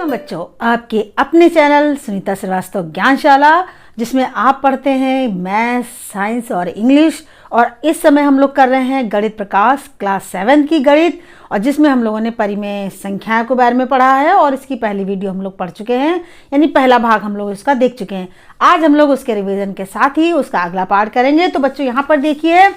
नमस्कार बच्चों, आपके अपने चैनल सुनीता श्रीवास्तव ज्ञानशाला, जिसमें आप पढ़ते हैं मैथ, साइंस और इंग्लिश। और इस समय हम लोग कर रहे हैं गणित प्रकाश क्लास 7 की गणित, और जिसमें हम लोगों ने परिमेय संख्याओं के बारे में पढ़ा है और इसकी पहली वीडियो हम लोग पढ़ चुके हैं, यानी पहला भाग हम लोग इसका देख चुके हैं। आज हम लोग उसके रिवीजन के साथ ही उसका अगला पार्ट करेंगे। तो बच्चों यहाँ पर देखिए,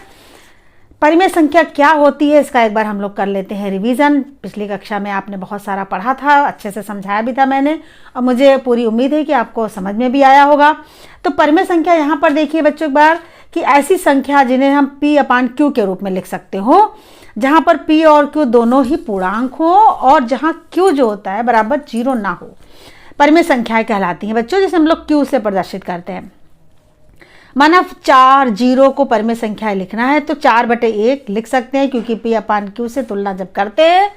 परिमेय संख्या क्या होती है इसका एक बार हम लोग कर लेते हैं रिवीजन। पिछली कक्षा में आपने बहुत सारा पढ़ा था, अच्छे से समझाया भी था मैंने, और मुझे पूरी उम्मीद है कि आपको समझ में भी आया होगा। तो परिमेय संख्या यहाँ पर देखिए बच्चों एक बार, कि ऐसी संख्या जिन्हें हम P/Q के रूप में लिख सकते हो, जहाँ पर P और Q दोनों ही पूर्णांक हो और जहाँ Q जो होता है बराबर 0 ना हो, परिमेय संख्याएं कहलाती हैं बच्चों, जिसे हम लोग Q से प्रदर्शित करते हैं। माना 4 0 को परिमेय संख्या लिखना है तो 4/1 लिख सकते हैं, क्योंकि P/Q से तुलना जब करते हैं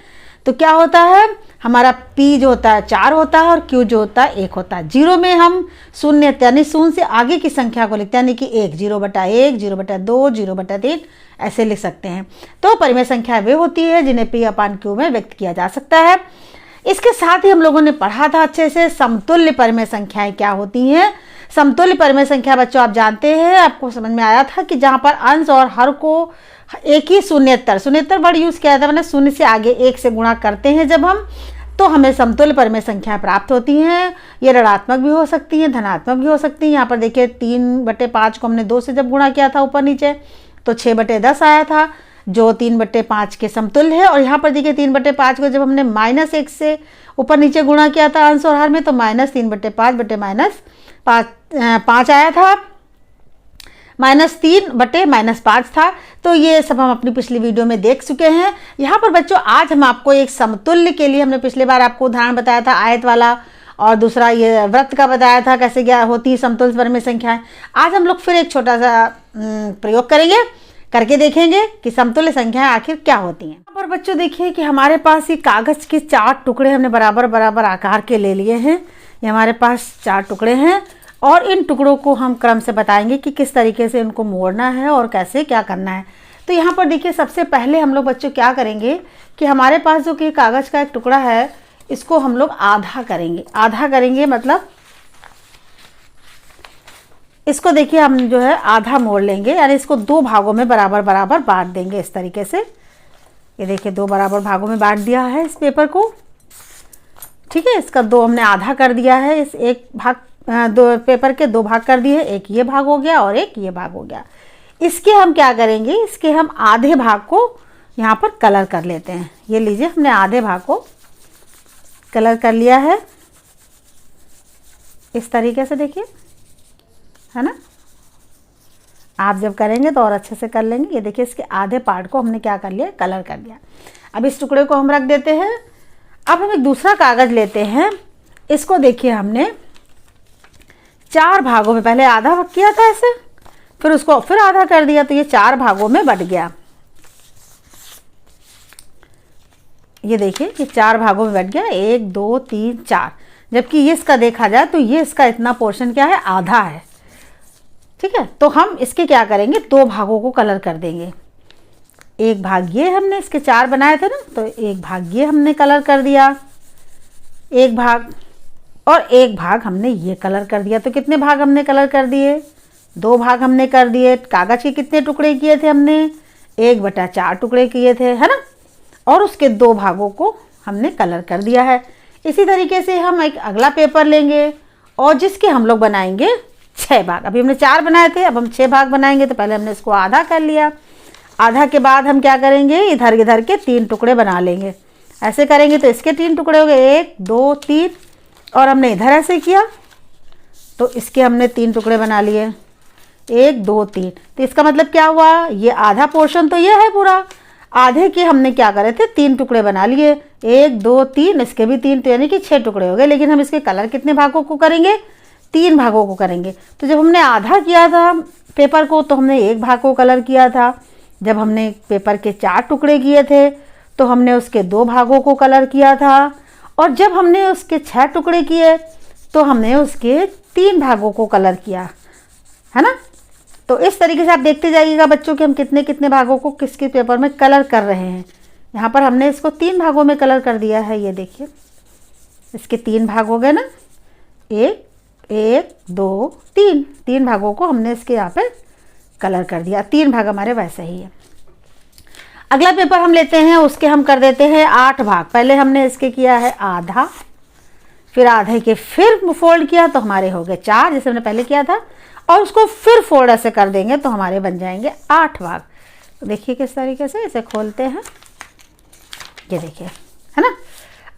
तो क्या होता है, हमारा P जो होता है 4 होता है और Q जो होता है 1 होता है। 0 में हम शून्य यानी शून्य से आगे की संख्या को लिखते हैं, यानी कि 1 0/1 0/2 0/3 ऐसे लिख सकते हैं। तो परिमेय संख्या वे होती है जिन्हें P/Q में व्यक्त किया जा सकता है। इसके साथ ही हम लोगों ने पढ़ा था अच्छे से समतुल्य परिमेय संख्याएं क्या होती हैं। समतुल्य परिमेय संख्या बच्चों आप जानते हैं, आपको समझ में आया था कि जहाँ पर अंश और हर को एक ही शून्येतर वर्ड यूज किया था, मतलब शून्य से आगे 1 से गुणा करते हैं जब हम, तो हमें समतुल्य परिमेय संख्या प्राप्त होती हैं। ये ऋणात्मक भी हो सकती हैं, धनात्मक भी हो सकती हैं। यहाँ पर देखिए 3/5 को हमने 2 से जब गुणा किया था ऊपर नीचे, तो 6/10 आया था, जो 3/5 के समतुल्य है। और यहाँ पर देखिए 3/5 को जब हमने -1 से ऊपर नीचे गुणा किया था अंश और हर में, तो -3/5 आया था, -3/-5 था। तो ये सब हम अपनी पिछली वीडियो में देख चुके हैं। यहाँ पर बच्चों आज हम आपको एक समतुल्य के लिए, हमने पिछली बार आपको उदाहरण बताया था आयत वाला, और दूसरा ये वृत्त का बताया था कैसे क्या होती है समतुल्य परिमेय संख्याएं। आज हम लोग फिर एक छोटा सा प्रयोग करेंगे, करके देखेंगे कि समतुल्य संख्याएं आखिर क्या होती हैं। यहाँ पर बच्चों देखिए कि हमारे पास ये कागज के 4 टुकड़े हमने बराबर बराबर आकार के ले लिए हैं। ये हमारे पास 4 टुकड़े हैं, और इन टुकड़ों को हम क्रम से बताएंगे कि किस तरीके से इनको मोड़ना है और कैसे क्या करना है। तो यहाँ पर देखिए सबसे पहले हम लोग बच्चों क्या करेंगे कि हमारे पास जो कि कागज़ का एक टुकड़ा है, इसको हम लोग आधा करेंगे। आधा करेंगे मतलब इसको देखिए हम जो है आधा मोड़ लेंगे, यानी इसको 2 भागों में बराबर बराबर बांट देंगे इस तरीके से। ये देखिए 2 बराबर भागों में बांट दिया है इस पेपर को, ठीक है। इसका 2 हमने आधा कर दिया है, इस एक भाग 2 पेपर के 2 भाग कर दिए, एक ये भाग हो गया और एक ये भाग हो गया। इसके हम क्या करेंगे, इसके हम आधे भाग को यहाँ पर कलर कर लेते हैं। ये लीजिए हमने आधे भाग को कलर कर लिया है इस तरीके से, देखिए है ना। आप जब करेंगे तो और अच्छे से कर लेंगे। ये देखिए इसके आधे पार्ट को हमने क्या कर लिया, कलर कर लिया। अब इस टुकड़े को हम रख देते हैं। अब हम एक दूसरा कागज़ लेते हैं, इसको देखिए हमने 4 भागों में, पहले आधा भाग किया था ऐसे, फिर उसको फिर आधा कर दिया, तो ये 4 भागों में बट गया। ये देखिए ये 4 भागों में बट गया, 1 2 3 4। जबकि ये इसका देखा जाए तो ये इसका इतना पोर्शन क्या है, आधा है, ठीक है। तो हम इसके क्या करेंगे, 2 भागों को कलर कर देंगे। एक भाग ये हमने इसके 4 बनाए थे ना, तो एक भाग ये हमने कलर कर दिया, एक भाग, और एक भाग हमने ये कलर कर दिया। तो कितने भाग हमने कलर कर दिए, 2 भाग हमने कर दिए। कागज़ के कितने टुकड़े किए थे हमने, 1/4 टुकड़े किए थे, है ना, और उसके 2 भागों को हमने कलर कर दिया है। इसी तरीके से हम एक अगला पेपर लेंगे और जिसके हम लोग बनाएंगे 6 भाग। अभी हमने 4 बनाए थे, अब हम 6 भाग बनाएंगे। तो पहले हमने इसको आधा कर लिया, आधा के बाद हम क्या करेंगे, इधर इधर के 3 टुकड़े बना लेंगे। ऐसे करेंगे तो इसके 3 टुकड़े हो गए, 1 2 3, और हमने इधर ऐसे किया तो इसके हमने 3 टुकड़े बना लिए, 1 2 3। तो इसका मतलब क्या हुआ, ये आधा पोर्शन तो ये है पूरा, आधे के हमने क्या करे थे, 3 टुकड़े बना लिए, 1 2 3, इसके भी 3, तो यानी कि 6 टुकड़े हो गए। लेकिन हम इसके कलर कितने भागों को करेंगे, 3 भागों को करेंगे। तो जब हमने आधा किया था पेपर को, तो हमने 1 भाग को कलर किया था। जब हमने पेपर के 4 टुकड़े किए थे तो हमने उसके 2 भागों को कलर किया था, और जब हमने उसके 6 टुकड़े किए तो हमने उसके 3 भागों को कलर किया, है ना। तो इस तरीके से आप देखते जाइएगा बच्चों कि हम कितने कितने भागों को किसके पेपर में कलर कर रहे हैं। यहाँ पर हमने इसको 3 भागों में कलर कर दिया है, ये देखिए इसके 3 भाग हो गए ना, 1 1 2 3, 3 भागों को हमने इसके यहाँ पे कलर कर दिया। 3 भाग हमारे वैसे ही है। अगला पेपर हम लेते हैं, उसके हम कर देते हैं 8 भाग। पहले हमने इसके किया है आधा, फिर आधे के फिर फोल्ड किया तो हमारे हो गए 4 जैसे हमने पहले किया था, और उसको फिर फोल्ड ऐसे कर देंगे तो हमारे बन जाएंगे 8 भाग। तो देखिए किस तरीके से इसे खोलते हैं, ये देखिए, है ना।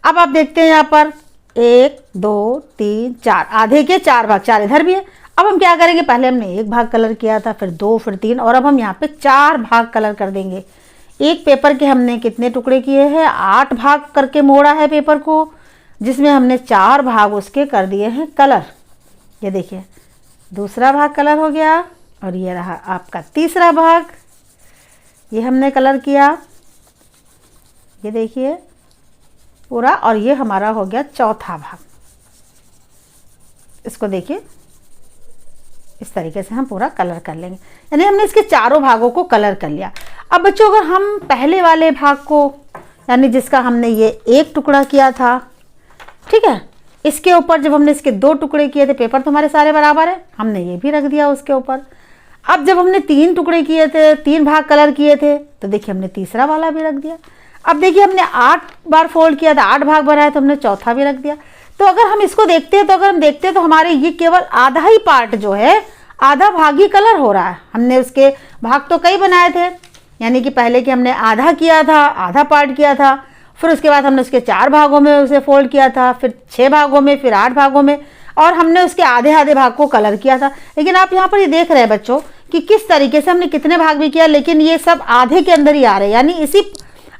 अब आप देखते हैं यहाँ पर 1 2 3 4, आधे के 4 भाग, 4 इधर भी है। अब हम क्या करेंगे, पहले हमने 1 भाग कलर किया था, फिर 2, फिर 3, और अब हम यहाँ पे 4 भाग कलर कर देंगे। एक पेपर के हमने कितने टुकड़े किए हैं, 8 भाग करके मोड़ा है पेपर को, जिसमें हमने 4 भाग उसके कर दिए हैं कलर। ये देखिए दूसरा भाग कलर हो गया, और ये रहा आपका तीसरा भाग, ये हमने कलर किया, ये देखिए पूरा, और ये हमारा हो गया चौथा भाग। इसको देखिए इस तरीके से हम पूरा कलर कर लेंगे, यानी हमने इसके चारों भागों को कलर कर लिया। अब बच्चों अगर हम पहले वाले भाग को, यानी जिसका हमने ये 1 टुकड़ा किया था, ठीक है, इसके ऊपर जब हमने इसके 2 टुकड़े किए थे, पेपर तो हमारे सारे बराबर है, हमने ये भी रख दिया उसके ऊपर। अब जब हमने 3 टुकड़े किए थे, 3 भाग कलर किए थे, तो देखिए हमने तीसरा वाला भी रख दिया। अब देखिए हमने 8 बार फोल्ड किया था, 8 भाग बनाया, तो हमने चौथा भी रख दिया। तो अगर हम इसको देखते हैं, तो अगर हम देखते हैं तो हमारे ये केवल आधा ही पार्ट जो है, आधा भाग ही कलर हो रहा है। हमने उसके भाग तो कई बनाए थे, यानी कि पहले कि हमने आधा किया था, आधा पार्ट किया था, फिर उसके बाद हमने उसके 4 भागों में उसे फोल्ड किया था, फिर 6 भागों में, फिर 8 भागों में, और हमने उसके आधे आधे भाग को कलर किया था। लेकिन आप यहाँ पर ये देख रहे हैं बच्चों कि किस तरीके से हमने कितने भाग भी किया, लेकिन ये सब आधे के अंदर ही आ रहे हैं, यानी इसी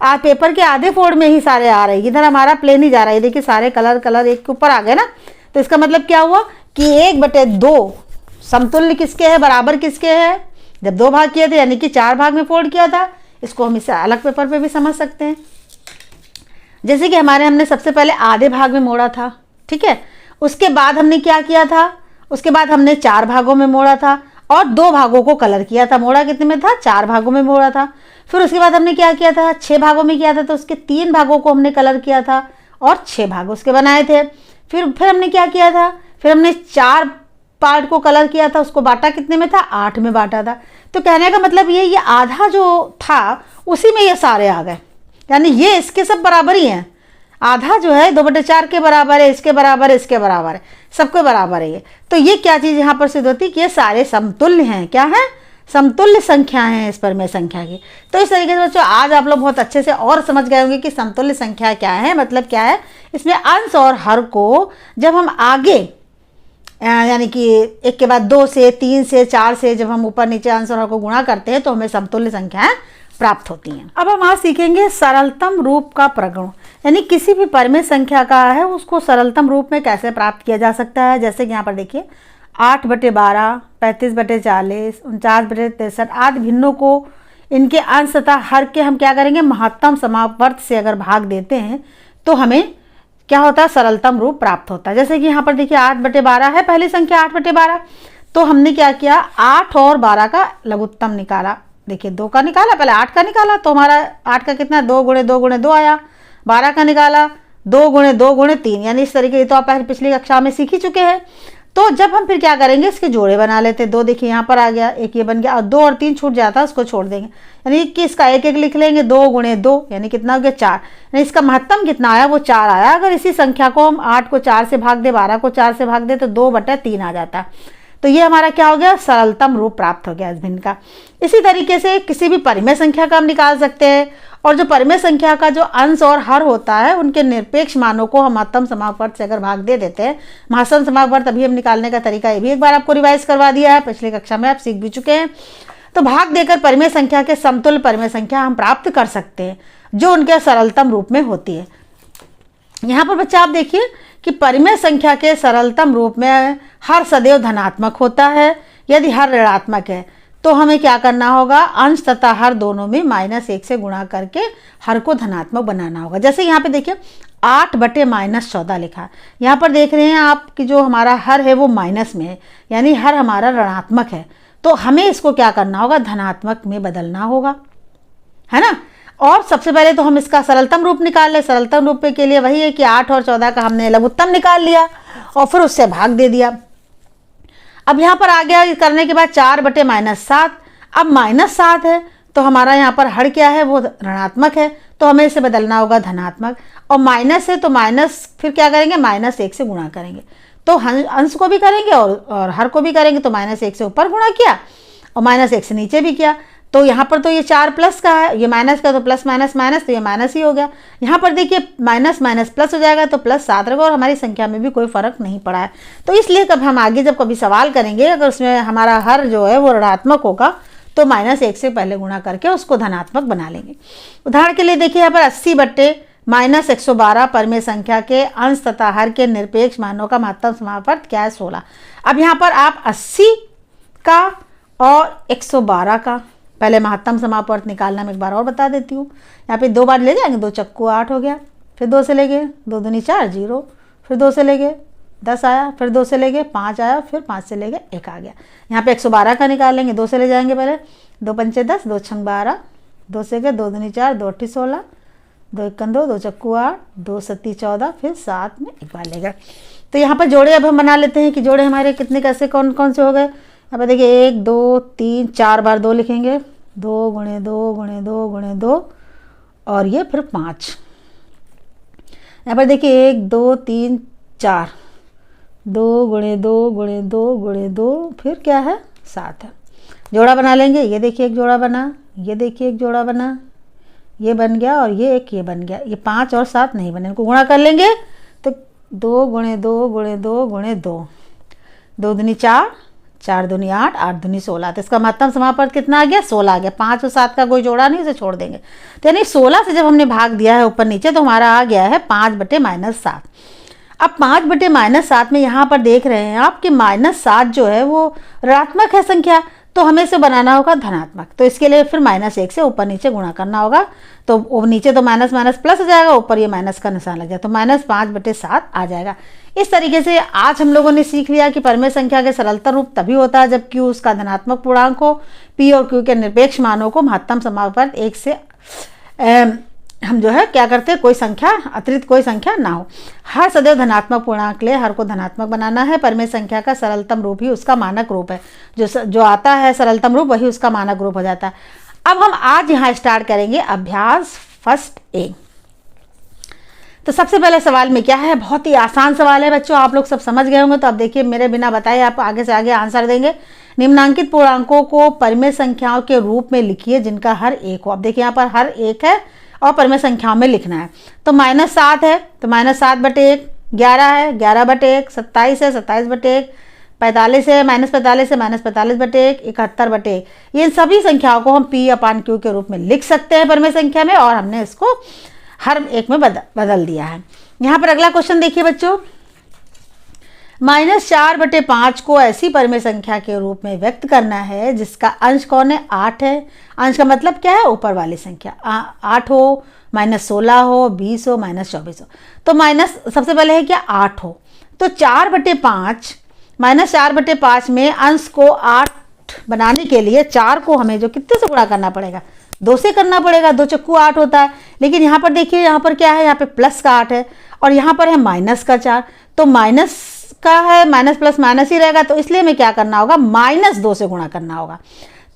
पेपर के आधे फोल्ड में ही सारे आ रहे हैं। इधर हमारा प्लेन ही जा रहा है, देखिए सारे कलर एक के ऊपर आ गए ना। तो इसका मतलब क्या हुआ कि 1/2 समतुल्य किसके है, बराबर किसके है। जब 2 भाग किए थे यानी कि 4 भाग में फोल्ड किया था। इसको हम इसे अलग पेपर पे भी समझ सकते हैं, जैसे कि हमने सबसे पहले आधे भाग में मोड़ा था, ठीक है, उसके बाद हमने क्या किया था, उसके बाद हमने 4 भागों में मोड़ा था और 2 भागों को कलर किया था। मोड़ा कितने में था, 4 भागों में मोड़ा था। फिर उसके बाद हमने क्या किया था, 6 भागों में किया था, तो उसके 3 भागों को हमने कलर किया था और 6 भाग उसके बनाए थे। फिर हमने क्या किया था, फिर हमने 4 पार्ट को कलर किया था, उसको बांटा कितने में था, 8 में बांटा था। तो कहने का मतलब ये आधा जो था उसी में ये सारे आ गए, यानी ये इसके सब बराबर ही हैं। आधा जो है 2/4 के बराबर है, इसके बराबर है, इसके बराबर है, सबके बराबर है ये। तो ये क्या चीज़ यहाँ पर सिद्ध होती है कि ये सारे समतुल्य हैं। क्या है, समतुल्य संख्या है इस परिमेय संख्या की। तो इस तरीके से बच्चों आज आप लोग बहुत अच्छे से और समझ गए होंगे कि समतुल्य संख्या क्या है, मतलब क्या है। इसमें अंश और हर को जब हम आगे यानी कि 1 के बाद 2 से 3 से 4 से जब हम ऊपर नीचे अंश और हर को गुणा करते हैं तो हमें समतुल्य संख्याएं प्राप्त होती हैं। अब हम आज सीखेंगे सरलतम रूप का प्रगुण, यानी किसी भी परिमेय संख्या का है उसको सरलतम रूप में कैसे प्राप्त किया जा सकता है। जैसे कि यहाँ पर देखिए 8/12, 35/40, 49/63 आदि भिन्नों को इनके अंश तथा हर के हम क्या करेंगे, महत्तम समावर्त से अगर भाग देते हैं तो हमें क्या होता है, सरलतम रूप प्राप्त होता है। जैसे कि यहाँ पर देखिए 8/12 है पहली संख्या 8/12, तो हमने क्या किया, 8 और 12 का लघुत्तम निकाला। देखिए 2 का निकाला, पहले 8 का निकाला तो हमारा 8 का कितना 2 × 2 × 2 आया। 12 का निकाला 2 × 2 × 3, यानी इस तरीके तो आप पिछली कक्षा में सीख ही चुके हैं। तो जब हम फिर क्या करेंगे, इसके जोड़े बना लेते हैं। 2 देखिए यहाँ पर आ गया, एक ये बन गया, और 2 और 3 छूट जाता है, उसको छोड़ देंगे, यानी कि इसका एक लिख लेंगे। 2 × 2 यानी कितना हो गया 4, यानी इसका महत्तम कितना आया, वो 4 आया। अगर इसी संख्या को हम 8 को 4 से भाग दे, 12 को 4 से भाग दे तो 2/3 आ जाता है। तो ये हमारा क्या हो गया, सरलतम रूप प्राप्त हो गया इस भिन्न का। इसी तरीके से किसी भी परिमेय संख्या का हम निकाल सकते हैं, और जो परिमेय संख्या का जो अंश और हर होता है उनके निरपेक्ष मानों को हम महत्तम समावर्त से अगर भाग दे देते हैं, महत्तम समावर्त अभी हम निकालने का तरीका ये भी एक बार आपको रिवाइज करवा दिया है, पिछली कक्षा में आप सीख भी चुके हैं। तो भाग देकर परिमेय संख्या के समतुल्य परिमेय संख्या हम प्राप्त कर सकते हैं जो उनके सरलतम रूप में होती है। यहाँ पर बच्चा आप देखिए कि परिमेय संख्या के सरलतम रूप में हर सदैव धनात्मक होता है। यदि हर ऋणात्मक है तो हमें क्या करना होगा, अंश तथा हर दोनों में -1 से गुणा करके हर को धनात्मक बनाना होगा। जैसे यहाँ पे देखिए 8/-14 लिखा है, यहाँ पर देख रहे हैं आप कि जो हमारा हर है वो माइनस में है, यानी हर हमारा ऋणात्मक है। तो हमें इसको क्या करना होगा, धनात्मक में बदलना होगा, है ना। और सबसे पहले तो हम इसका सरलतम रूप निकाल लें। सरलतम रूप के लिए वही है कि 8 और 14 का हमने लघुत्तम निकाल लिया और फिर उससे भाग दे दिया। अब यहाँ पर आ गया करने के बाद 4/-7। अब -7 है तो हमारा यहाँ पर हर क्या है, वो ऋणात्मक है, तो हमें इसे बदलना होगा धनात्मक। और माइनस है तो माइनस फिर क्या करेंगे, -1 से गुणा करेंगे। तो अंश को भी करेंगे और हर को भी करेंगे। तो -1 से ऊपर गुणा किया और -1 से नीचे भी किया। तो यहाँ पर तो ये 4 प्लस का है, ये माइनस का, तो प्लस माइनस माइनस, तो ये माइनस ही हो गया। यहाँ पर देखिए माइनस माइनस प्लस हो जाएगा तो +7 रहेगा और हमारी संख्या में भी कोई फर्क नहीं पड़ा है। तो इसलिए कब हम आगे जब कभी सवाल करेंगे, अगर उसमें हमारा हर जो है वो ऋणात्मक होगा तो -1 से पहले गुणा करके उसको धनात्मक बना लेंगे। उदाहरण के लिए देखिए यहाँ पर 80/-112 परिमेय संख्या के अंश तथा हर के निरपेक्ष मानों का महत्तम समापवर्त क्या है, 16। अब यहाँ पर आप 80 का और 112 का पहले महत्तम समापवर्त निकालना मैं एक बार और बता देती हूँ। यहाँ पे 2 बार ले जाएंगे, 2 चक्कू 8 हो गया, फिर 2 से ले गए 2 दूनी 4 0, फिर 2 से ले गए 10 आया, फिर 2 से ले गए 5 आया, फिर 5 से ले गए 1 आ गया। यहाँ पे 112 का निकाल लेंगे, 2 से ले जाएंगे पहले, 2 पंचे 10, 2 छंग 12, 2 से गए 2 दूनी 4, 2 अट्ठी 16, 2 एकन 2, 2 चक्कू 8, 2 सत्ती 14, फिर 7 में एक बार ले गए। तो यहाँ पर जोड़े अब हम बना लेते हैं कि जोड़े हमारे कितने कैसे कौन कौन से हो गए। यहाँ पर देखिए 1 2 3 4 बार 2 लिखेंगे, 2 × 2 × 2 × 2 और ये फिर 5। यहाँ पर देखिए 1 2 3 4, 2 × 2 × 2 × 2, फिर क्या है 7 है। जोड़ा बना लेंगे, ये देखिए एक जोड़ा बना, ये देखिए एक जोड़ा बना, ये बन गया और ये एक ये बन गया। ये 5 और 7 नहीं बने, इनको गुणा कर लेंगे तो 2 × 2 × 2 × 2, 2 दूनी 4, 4 दूनी 8, 8 दूनी 16। तो इसका महत्तम समापवर्त कितना आ गया, 16 आ गया। 5 और 7 का कोई जोड़ा नहीं, इसे छोड़ देंगे। तो यानी 16 से जब हमने भाग दिया है ऊपर नीचे तो हमारा आ गया है 5/-7। अब 5/-7 में यहाँ पर देख रहे हैं आप कि -7 जो है वो ऋणात्मक है संख्या, तो हमें इसे बनाना होगा धनात्मक। तो इसके लिए फिर -1 से ऊपर नीचे गुणा करना होगा। तो नीचे तो माइनस माइनस प्लस हो जाएगा, ऊपर ये माइनस का निशान लग जाए तो -5/7 आ जाएगा। इस तरीके से आज हम लोगों ने सीख लिया कि परिमेय संख्या के सरलतम रूप तभी होता है जब Q उसका धनात्मक पूर्णांक हो, P और Q के निरपेक्ष मानों को महत्तम समापवर्त 1 से हम जो है क्या करते हैं, कोई संख्या अतिरिक्त कोई संख्या ना हो। हर सदैव धनात्मक पूर्णांक ले, हर को धनात्मक बनाना है। परिमेय संख्या का सरलतम रूप ही उसका मानक रूप है, जो आता है सरलतम रूप वही उसका मानक रूप हो जाता है। अब हम आज यहाँ स्टार्ट करेंगे अभ्यास फर्स्ट ए। तो सबसे पहले सवाल में क्या है, बहुत ही आसान सवाल है बच्चों, आप लोग सब समझ गए होंगे। तो अब देखिए मेरे बिना बताए आप आगे से आगे आंसर देंगे। निम्नांकित पूर्णांकों को परिमेय संख्याओं के रूप में लिखिए जिनका हर एक हो। अब देखिए यहाँ पर हर एक है और परिमेय संख्याओं में लिखना है। तो -7 है तो -7/1, 11 है 11/1, 27 है 27/1, 45 है -45 है -45/1, 71/1। ये सभी संख्याओं को हम P/Q के रूप में लिख सकते हैं परिमेय संख्या में, और हमने इसको हर एक में बदल दिया है। यहाँ पर अगला क्वेश्चन देखिए बच्चों, -4/5 को ऐसी परिमेय संख्या के रूप में व्यक्त करना है जिसका अंश कौन है, 8 है। अंश का मतलब क्या है, ऊपर वाली संख्या 8 हो, -16 हो, 20 हो, -24 हो। तो माइनस सबसे पहले है क्या, 8 हो। तो 4/5 -4/5 में अंश को 8 बनाने के लिए 4 को हमें जो कितने से गुणा करना पड़ेगा, 2 से करना पड़ेगा। 2 चक्कू 8 होता है, लेकिन यहाँ पर देखिए यहाँ पर क्या है, यहाँ पे प्लस का 8 है और यहाँ पर है माइनस का 4। तो माइनस का है, माइनस प्लस माइनस ही रहेगा, तो इसलिए हमें क्या करना होगा, -2 से गुणा करना होगा।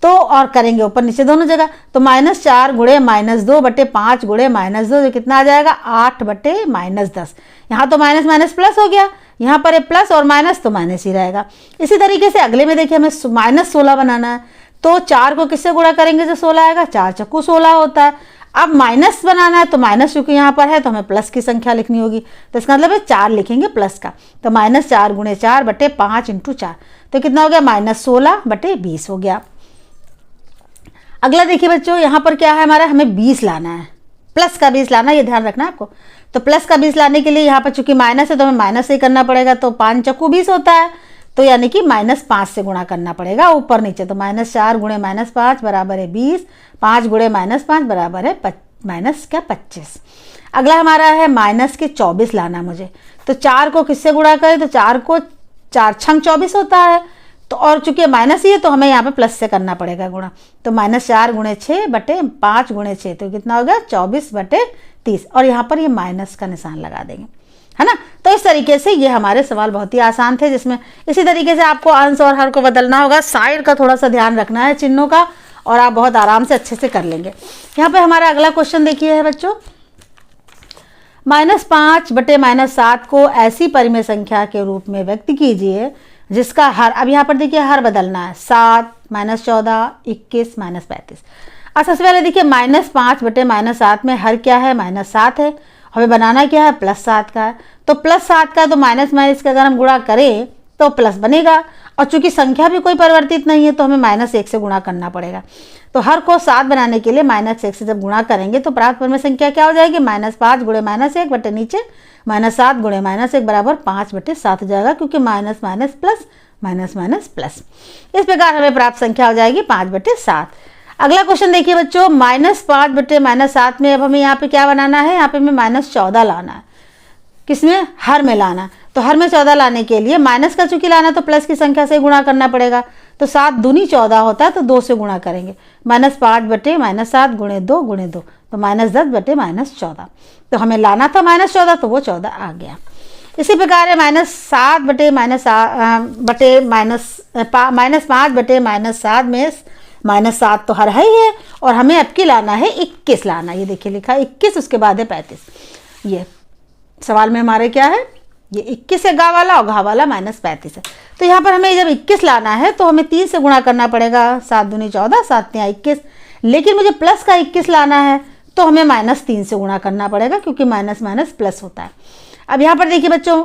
तो और करेंगे ऊपर नीचे दोनों जगह। तो -4 × -2/5 × -2 जो कितना आ जाएगा, 8/-10। यहाँ तो माइनस माइनस प्लस हो गया, यहाँ पर है प्लस और माइनस तो माइनस ही रहेगा। इसी तरीके से अगले में देखिए हमें -16 बनाना है। तो 4 को किससे गुणा करेंगे जो 16 आएगा, 4 चक्कू 16 होता है। अब माइनस बनाना है तो माइनस क्योंकि यहाँ पर है तो हमें प्लस की संख्या लिखनी होगी, तो इसका मतलब है 4 लिखेंगे प्लस का। तो -4 × 4/5 × 4 तो कितना हो गया, -16/20 हो गया। अगला देखिए बच्चों, यहाँ पर क्या है हमारा, हमें 20 लाना है, प्लस का 20 लाना है, ये ध्यान रखना है आपको। तो प्लस का 20 लाने के लिए यहाँ पर चूंकि माइनस है तो हमें माइनस से ही करना पड़ेगा। तो 5 चक्कू 20 होता है, तो यानी कि -5 से गुणा करना पड़ेगा ऊपर नीचे। तो -4 × -5 बराबर है 20, 5 × -5 बराबर है -25। अगला हमारा है -24 लाना मुझे। तो 4 को किससे गुणा करें, तो 4 को 4 छंग 24 होता है, तो और चूंकि माइनस ही है तो हमें यहाँ पे प्लस से करना पड़ेगा गुणा। तो -4 × 6 बटे 5 × 6 तो कितना हो गया 24/30 और यहाँ पर ये माइनस का निशान लगा देंगे, है ना। तो इस तरीके से ये हमारे सवाल बहुत ही आसान थे, जिसमें इसी तरीके से आपको अंश और हर को बदलना होगा। साइड का थोड़ा सा ध्यान रखना है चिन्हों का और आप बहुत आराम से अच्छे से कर लेंगे। यहाँ पे हमारा अगला क्वेश्चन देखिए है बच्चों, -5 बटे -7 को ऐसी परिमेय संख्या के रूप में व्यक्त कीजिए जिसका हर, अब यहाँ पर देखिए हर बदलना है, 7 -14 21 -35। अब सबसे पहले देखिए -5 बटे -7 में हर क्या है, -7 है, हमें बनाना क्या है, +7 का है। तो +7 का है तो माइनस माइनस का अगर हम गुणा करें तो प्लस बनेगा, और चूंकि संख्या भी कोई परिवर्तित नहीं है तो हमें -1 से गुणा करना पड़ेगा। तो हर को 7 बनाने के लिए -1 से जब गुणा करेंगे तो प्राप्त परिमेय संख्या क्या हो जाएगी, -5 × -1 बटे नीचे -7 × -1 बराबर 5/7 हो जाएगा, क्योंकि minus minus plus minus minus plus. इस प्रकार हमें प्राप्त संख्या हो जाएगी 5/7। अगला क्वेश्चन देखिए बच्चों, -5 बटे -7 में अब हमें यहाँ पे क्या बनाना है, यहाँ पे हमें -14 लाना है। किसमें, हर में लाना। तो हर में 14 लाने के लिए माइनस का चूंकि लाना तो प्लस की संख्या से गुणा करना पड़ेगा। तो 7 दूनी 14 होता है तो 2 से गुणा करेंगे, -5 बटे -7 × 2 × 2 तो -10 बटे -14। तो हमें लाना था -14 तो वो 14 आ गया। इसी प्रकार है -5 बटे -7 में -7 तो हर है ही है, और हमें अब की लाना है 21 लाना। ये देखिए लिखा है 21, उसके बाद है 35। ये सवाल में हमारे क्या है, ये 21 है गा वाला और घा वाला -35 है। तो यहाँ पर हमें जब 21 लाना है तो हमें 3 से गुणा करना पड़ेगा, 7 दूनी 14 7 तिया 21। लेकिन मुझे प्लस का 21 लाना है तो हमें -3 से गुणा करना पड़ेगा, क्योंकि माइनस माइनस प्लस होता है। अब यहाँ पर देखिए बच्चों,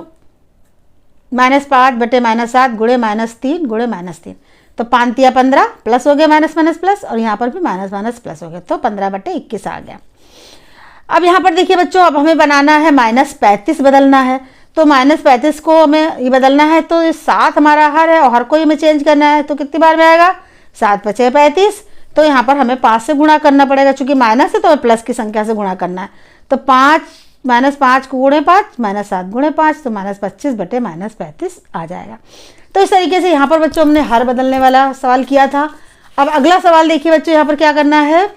-5 बटे -7 गुणे -3 गुणे -3 तो 5 तिया 15 प्लस हो गया, माइनस माइनस प्लस, और यहाँ पर भी माइनस माइनस प्लस हो गया, तो 15/21 आ गया। अब यहाँ पर देखिए बच्चों, अब हमें बनाना है -35 बदलना है। तो -35 को हमें ये बदलना है, तो 7 हमारा हर है और हर को हमें चेंज करना है। तो कितनी बार में आएगा, 7 × 5 = 35। तो यहाँ पर हमें 5 से गुणा करना पड़ेगा, चूंकि माइनस है तो हमें प्लस की संख्या से गुणा करना है। तो 5 -5 को गुणे 5 -7 गुणे 5 तो -25 बटे -35 आ जाएगा। तो इस तरीके से यहाँ पर बच्चों हमने हर बदलने वाला सवाल किया था। अब अगला सवाल देखिए बच्चों, यहाँ पर क्या करना है,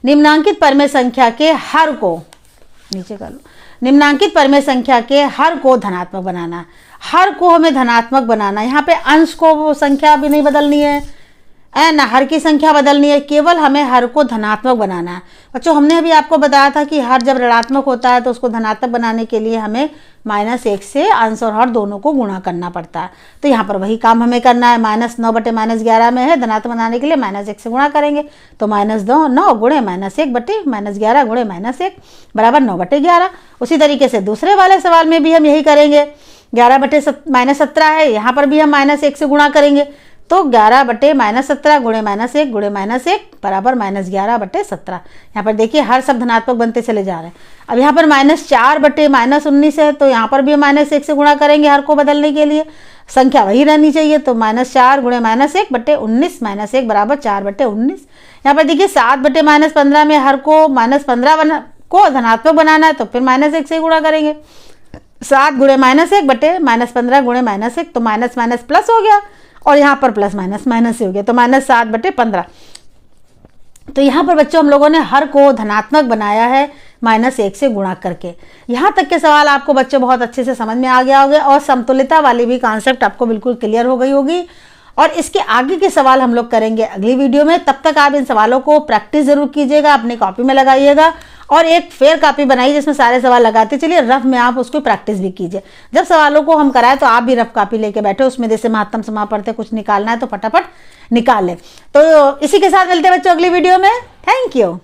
निम्नांकित परिमेय संख्या के हर को, नीचे कर लो, निम्नांकित परिमेय संख्या के हर को धनात्मक बनाना है। हर को हमें धनात्मक बनाना है। यहाँ पे अंश को वो संख्या भी नहीं बदलनी है, ना हर की संख्या बदलनी है, केवल हमें हर को धनात्मक बनाना है। बच्चों हमने अभी आपको बताया था कि हर जब ऋणात्मक होता है तो उसको धनात्मक बनाने के लिए हमें -1 से अंश और हर दोनों को गुणा करना पड़ता है। तो यहाँ पर वही काम हमें करना है। -9 बटे -11 में है, धनात्मक बनाने के लिए -1 से गुणा करेंगे, तो -9 गुणे -1 बटे -11 गुणे -1 बराबर 9/11। उसी तरीके से दूसरे वाले सवाल में भी हम यही करेंगे। 11 बटे -17 है, यहाँ पर भी हम -1 से गुणा करेंगे, तो 11 बटे -17 गुणे -1 गुणे -1 बराबर -11 बटे 17। यहाँ पर देखिए हर सब धनात्मक बनते चले जा रहे हैं। अब यहाँ पर -4 बटे -19 है, तो यहाँ पर भी -1 से गुणा करेंगे हर को बदलने के लिए, संख्या वही रहनी चाहिए। तो -4 गुणे -1 बटे 19 -1 बराबर 4 बटे 19। यहाँ पर देखिए 7 बटे -15 में हर को -15 को धनात्मक बनाना है, तो फिर -1 से गुणा करेंगे। 7 गुणे -1 बटे -15 गुणे -1 तो माइनस माइनस प्लस हो गया, और यहाँ पर प्लस माइनस माइनस ही हो गया, तो -7 बटे 15। तो यहाँ पर बच्चों हम लोगों ने हर को धनात्मक बनाया है -1 से गुणा करके। यहाँ तक के सवाल आपको बच्चों बहुत अच्छे से समझ में आ गया होगा, और समतुल्यता वाली भी कॉन्सेप्ट आपको बिल्कुल क्लियर हो गई होगी। और इसके आगे के सवाल हम लोग करेंगे अगली वीडियो में। तब तक आप इन सवालों को प्रैक्टिस जरूर कीजिएगा, अपनी कॉपी में लगाइएगा, और एक फेयर कॉपी बनाइए जिसमें सारे सवाल लगाते चलिए, रफ में आप उसको प्रैक्टिस भी कीजिए। जब सवालों को हम कराएं तो आप भी रफ कॉपी लेके बैठे, उसमें जैसे महत्तम समापवर्ती कुछ निकालना है तो फटाफट निकाल लें। तो इसी के साथ मिलते हैं बच्चों अगली वीडियो में। Thank you.